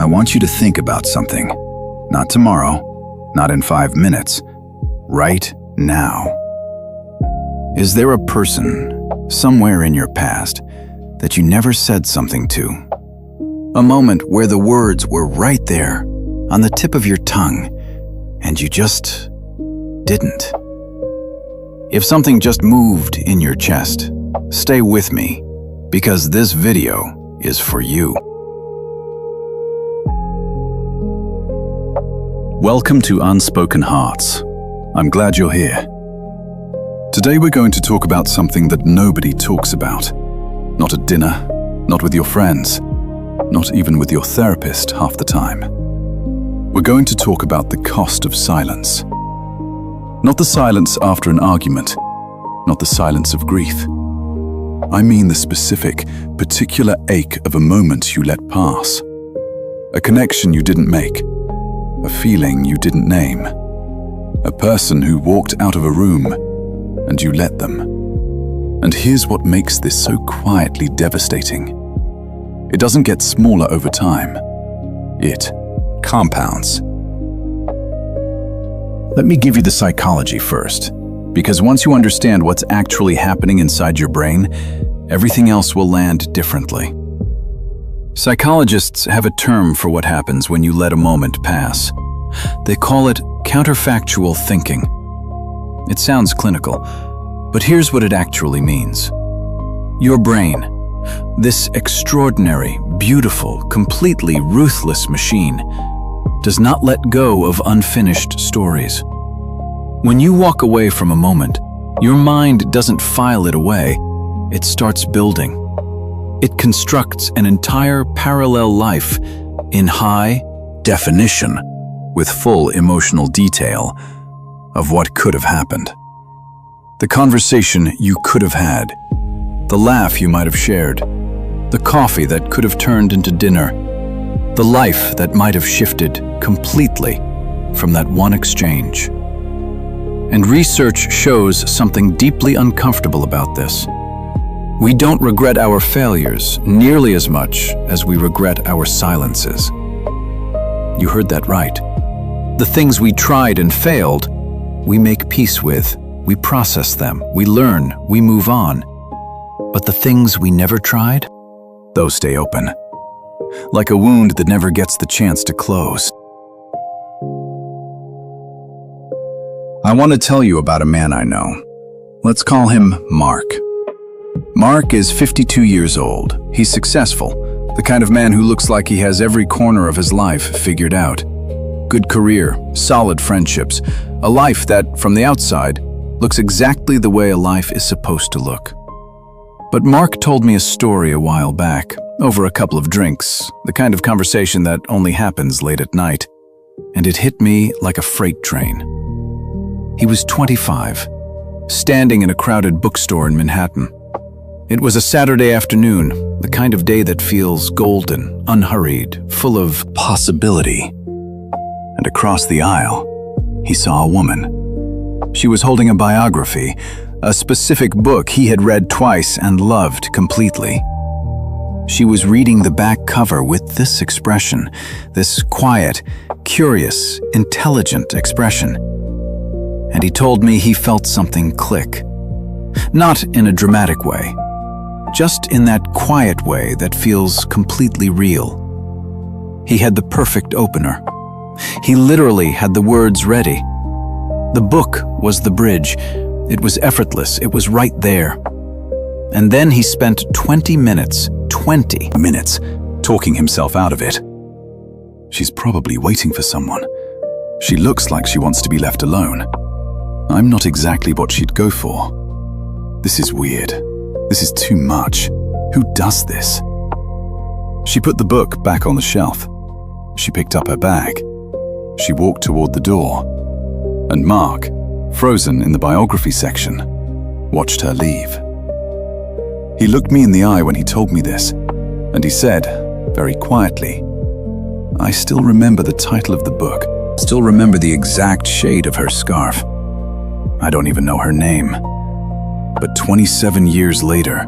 I want you to think about something. Not tomorrow, not in 5 minutes, right now. Is there a person, somewhere in your past, that you never said something to? A moment where the words were right there, on the tip of your tongue, and you just didn't. If something just moved in your chest, stay with me, because this video is for you. Welcome to Unspoken Hearts. I'm glad you're here. Today we're going to talk about something that nobody talks about. Not at dinner, not with your friends, not even with your therapist half the time. We're going to talk about the cost of silence. Not the silence after an argument, not the silence of grief. I mean the specific, particular ache of a moment you let pass. A connection you didn't make. A feeling you didn't name. A person who walked out of a room and you let them. And here's what makes this so quietly devastating. It doesn't get smaller over time. It compounds. Let me give you the psychology first, because once you understand what's actually happening inside your brain, everything else will land differently. Psychologists have a term for what happens when you let a moment pass. They call it counterfactual thinking. It sounds clinical, but here's what it actually means. Your brain, this extraordinary, beautiful, completely ruthless machine, does not let go of unfinished stories. When you walk away from a moment, your mind doesn't file it away, it starts building. It constructs an entire parallel life in high definition, with full emotional detail of what could have happened. The conversation you could have had, the laugh you might have shared, the coffee that could have turned into dinner, the life that might have shifted completely from that one exchange. And research shows something deeply uncomfortable about this. We don't regret our failures nearly as much as we regret our silences. You heard that right. The things we tried and failed, we make peace with, we process them, we learn, we move on. But the things we never tried, those stay open. Like a wound that never gets the chance to close. I want to tell you about a man I know. Let's call him Mark. Mark is 52 years old. He's successful, the kind of man who looks like he has every corner of his life figured out. Good career, solid friendships, a life that, from the outside, looks exactly the way a life is supposed to look. But Mark told me a story a while back, over a couple of drinks, the kind of conversation that only happens late at night, and it hit me like a freight train. He was 25, standing in a crowded bookstore in Manhattan. It was a Saturday afternoon, the kind of day that feels golden, unhurried, full of possibility. And across the aisle, he saw a woman. She was holding a biography, a specific book he had read twice and loved completely. She was reading the back cover with this expression, this quiet, curious, intelligent expression. And he told me he felt something click. Not in a dramatic way, just in that quiet way that feels completely real. He had the perfect opener. He literally had the words ready. The book was the bridge. It was effortless. It was right there. And then he spent 20 minutes talking himself out of it. She's probably waiting for someone. She looks like she wants to be left alone. I'm not exactly what she'd go for. This is weird. This is too much. Who does this? She put the book back on the shelf. She picked up her bag. She walked toward the door. And Mark, frozen in the biography section, watched her leave. He looked me in the eye when he told me this, and he said, very quietly, "I still remember the title of the book, still remember the exact shade of her scarf. I don't even know her name. But 27 years later,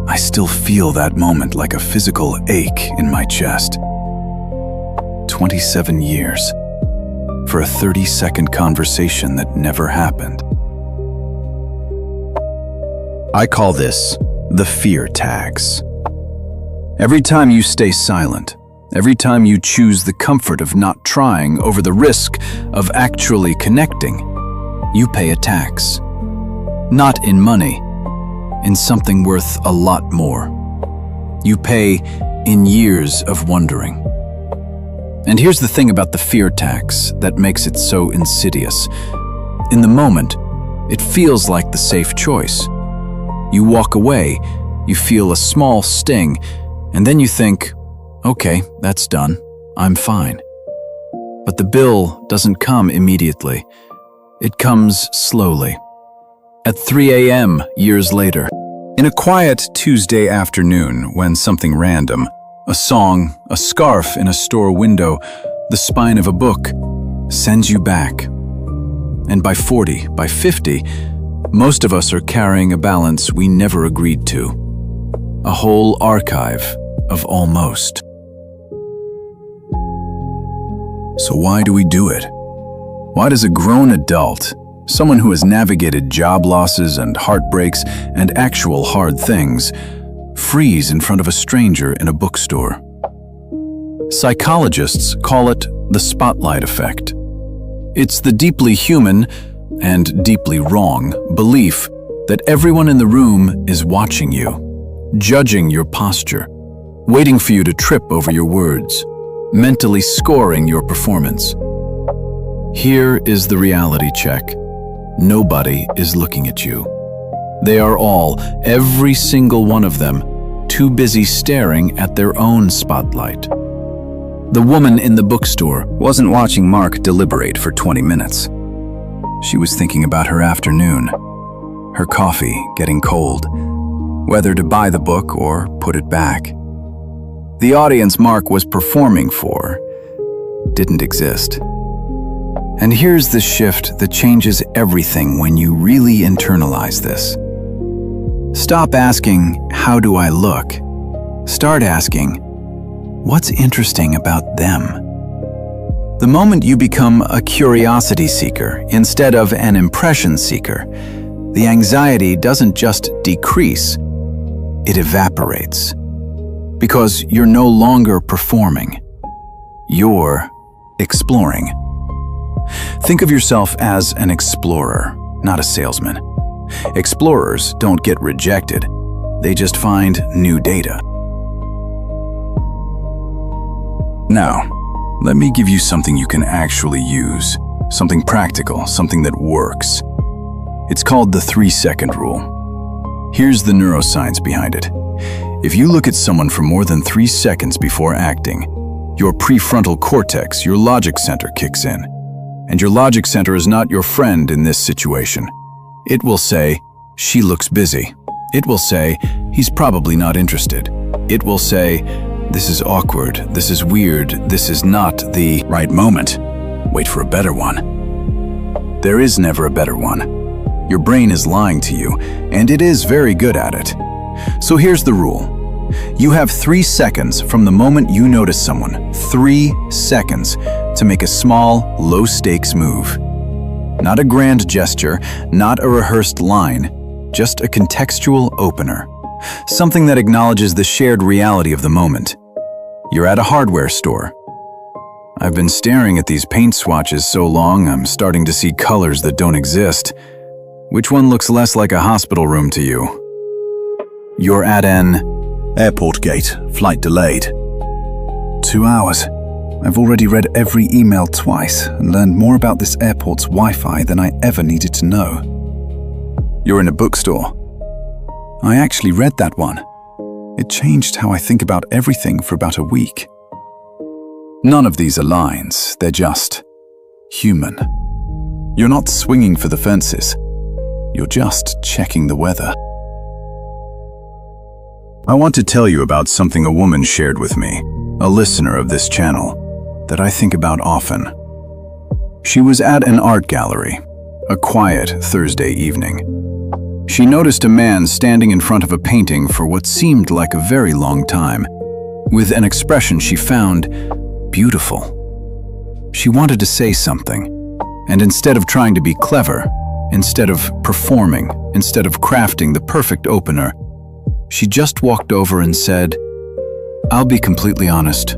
I still feel that moment like a physical ache in my chest." 27 years for a 30-second conversation that never happened. I call this the fear tax. Every time you stay silent, every time you choose the comfort of not trying over the risk of actually connecting, you pay a tax. Not in money, in something worth a lot more. You pay in years of wondering. And here's the thing about the fear tax that makes it so insidious. In the moment, it feels like the safe choice. You walk away, you feel a small sting, and then you think, okay, that's done, I'm fine. But the bill doesn't come immediately. It comes slowly. At 3 a.m. years later, in a quiet Tuesday afternoon when something random, a song, a scarf in a store window, the spine of a book, sends you back. And by 40, by 50, most of us are carrying a balance we never agreed to. A whole archive of almost. So why do we do it? Why does a grown adult, someone who has navigated job losses and heartbreaks and actual hard things, freeze in front of a stranger in a bookstore? Psychologists call it the spotlight effect. It's the deeply human and deeply wrong belief that everyone in the room is watching you, judging your posture, waiting for you to trip over your words, mentally scoring your performance. Here is the reality check. Nobody is looking at you. They are all, every single one of them, too busy staring at their own spotlight. The woman in the bookstore wasn't watching Mark deliberate for 20 minutes. She was thinking about her afternoon, her coffee getting cold, whether to buy the book or put it back. The audience Mark was performing for didn't exist. And here's the shift that changes everything when you really internalize this. Stop asking, how do I look? Start asking, what's interesting about them? The moment you become a curiosity seeker instead of an impression seeker, the anxiety doesn't just decrease, it evaporates. Because you're no longer performing, you're exploring. Think of yourself as an explorer, not a salesman. Explorers don't get rejected, they just find new data. Now, let me give you something you can actually use, something practical, something that works. It's called the 3-second rule. Here's the neuroscience behind it. If you look at someone for more than 3 seconds before acting, your prefrontal cortex, your logic center, kicks in. And your logic center is not your friend in this situation. It will say, she looks busy. It will say, he's probably not interested. It will say, this is awkward, this is weird, this is not the right moment. Wait for a better one. There is never a better one. Your brain is lying to you, and it is very good at it. So here's the rule. You have 3 seconds from the moment you notice someone, 3 seconds, to make a small, low-stakes move. Not a grand gesture, not a rehearsed line, just a contextual opener. Something that acknowledges the shared reality of the moment. You're at a hardware store. I've been staring at these paint swatches so long, I'm starting to see colors that don't exist. Which one looks less like a hospital room to you? You're at an airport gate, flight delayed. 2 hours. I've already read every email twice and learned more about this airport's Wi-Fi than I ever needed to know. You're in a bookstore. I actually read that one. It changed how I think about everything for about a week. None of these are lines, they're just human. You're not swinging for the fences. You're just checking the weather. I want to tell you about something a woman shared with me, a listener of this channel, that I think about often. She was at an art gallery, a quiet Thursday evening. She noticed a man standing in front of a painting for what seemed like a very long time, with an expression she found beautiful. She wanted to say something, and instead of trying to be clever, instead of performing, instead of crafting the perfect opener, she just walked over and said, "I'll be completely honest.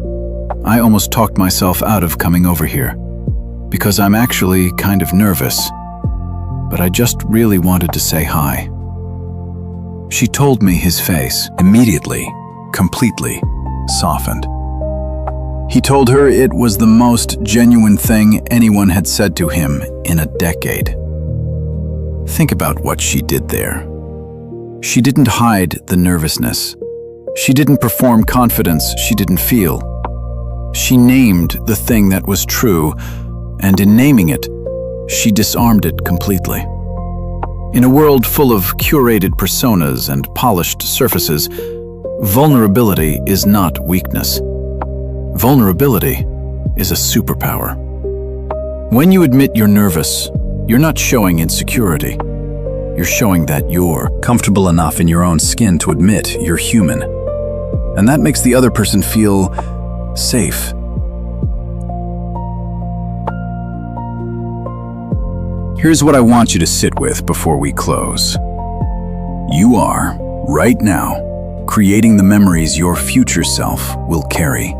I almost talked myself out of coming over here, because I'm actually kind of nervous, but I just really wanted to say hi." She told me his face immediately, completely softened. He told her it was the most genuine thing anyone had said to him in a decade. Think about what she did there. She didn't hide the nervousness. She didn't perform confidence she didn't feel. She named the thing that was true, and in naming it, she disarmed it completely. In a world full of curated personas and polished surfaces, vulnerability is not weakness. Vulnerability is a superpower. When you admit you're nervous, you're not showing insecurity. You're showing that you're comfortable enough in your own skin to admit you're human. And that makes the other person feel safe. Here's what I want you to sit with before we close. You are, right now, creating the memories your future self will carry.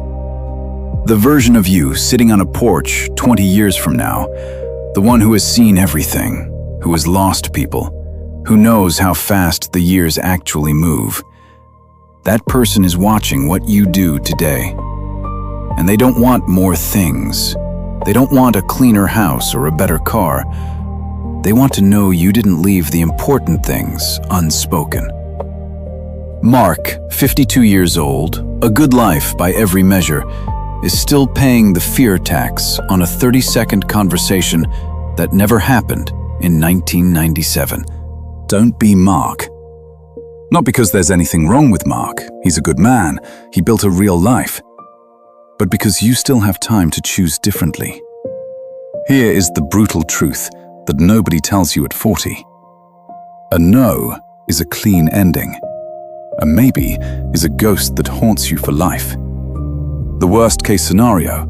The version of you sitting on a porch 20 years from now, the one who has seen everything, who has lost people, who knows how fast the years actually move. That person is watching what you do today. And they don't want more things. They don't want a cleaner house or a better car. They want to know you didn't leave the important things unspoken. Mark, 52 years old, a good life by every measure, is still paying the fear tax on a 30-second conversation that never happened in 1997. Don't be Mark. Not because there's anything wrong with Mark. He's a good man. He built a real life. But because you still have time to choose differently. Here is the brutal truth that nobody tells you at 40. A no is a clean ending. A maybe is a ghost that haunts you for life. The worst case scenario,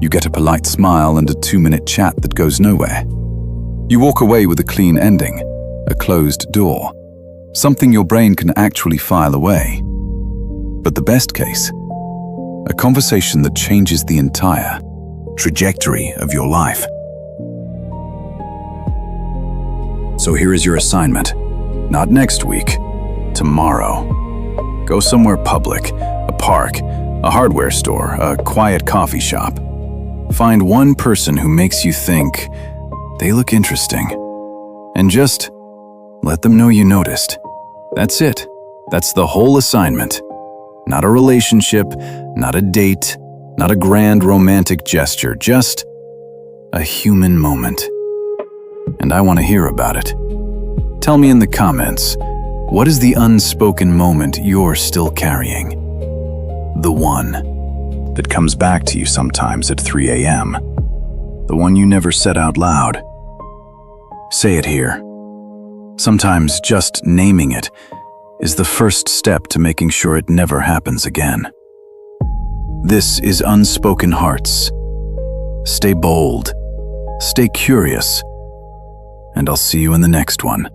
you get a polite smile and a 2-minute chat that goes nowhere. You walk away with a clean ending, a closed door, something your brain can actually file away. But the best case, a conversation that changes the entire trajectory of your life. So here is your assignment. Not next week, tomorrow. Go somewhere public, a park, a hardware store, a quiet coffee shop. Find one person who makes you think they look interesting, and just let them know you noticed. That's it. That's the whole assignment. Not a relationship, not a date, not a grand romantic gesture, just a human moment. And I want to hear about it. Tell me in the comments, what is the unspoken moment you're still carrying? The one that comes back to you sometimes at 3 a.m. The one you never said out loud. Say it here. Sometimes just naming it is the first step to making sure it never happens again. This is Unspoken Hearts. Stay bold, stay curious, and I'll see you in the next one.